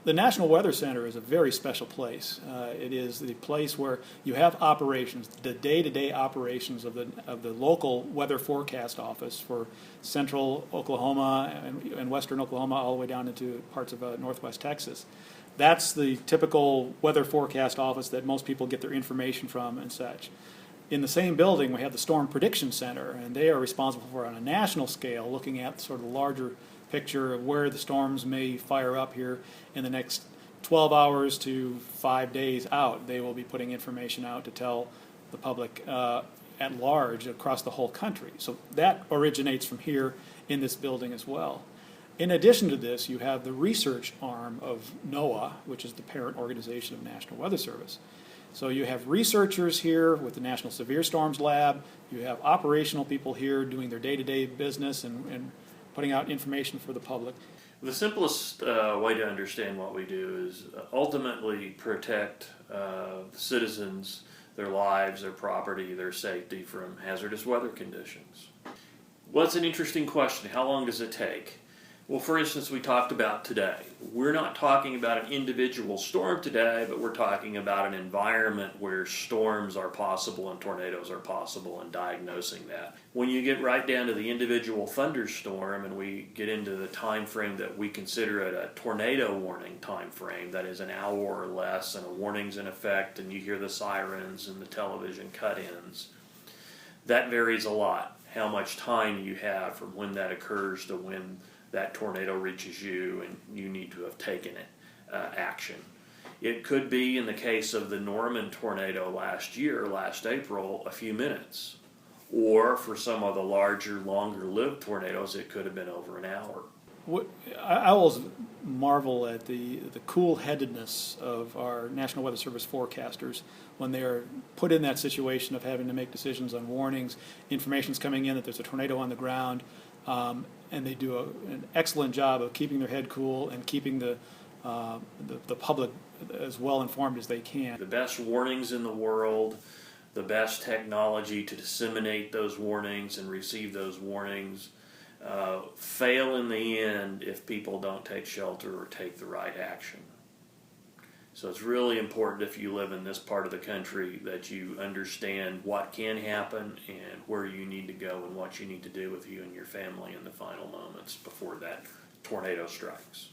The National Weather Center is a very special place. It is the place where you have operations, the day-to-day operations of the local weather forecast office for central Oklahoma and western Oklahoma all the way down into parts of northwest Texas. That's the typical weather forecast office that most people get their information from and such. In the same building, we have the Storm Prediction Center, and they are responsible for, on a national scale, looking at sort of the larger picture of where the storms may fire up here in the next 12 hours to 5 days out. They will be putting information out to tell the public at large across the whole country. So that originates from here in this building as well. In addition to this, you have the research arm of NOAA, which is the parent organization of National Weather Service. So you have researchers here with the National Severe Storms Lab. You have operational people here doing their day-to-day business and putting out information for the public. The simplest way to understand what we do is ultimately protect the citizens, their lives, their property, their safety from hazardous weather conditions. Well, that's an interesting question. How long does it take? Well, for instance, we talked about today. We're not talking about an individual storm today, but we're talking about an environment where storms are possible and tornadoes are possible and diagnosing that. When you get right down to the individual thunderstorm and we get into the time frame that we consider it a tornado warning time frame, that is an hour or less and a warning's in effect and you hear the sirens and the television cut-ins, that varies a lot. How much time you have from when that occurs to when that tornado reaches you and you need to have taken action. It could be, in the case of the Norman tornado last April, a few minutes. Or for some of the larger, longer-lived tornadoes, it could have been over an hour. I always marvel at the cool-headedness of our National Weather Service forecasters when they are put in that situation of having to make decisions on warnings. Information's coming in that there's a tornado on the ground. And they do an excellent job of keeping their head cool and keeping the public as well informed as they can. The best warnings in the world, the best technology to disseminate those warnings and receive those warnings fail in the end if people don't take shelter or take the right action. So it's really important, if you live in this part of the country, that you understand what can happen and where you need to go and what you need to do with you and your family in the final moments before that tornado strikes.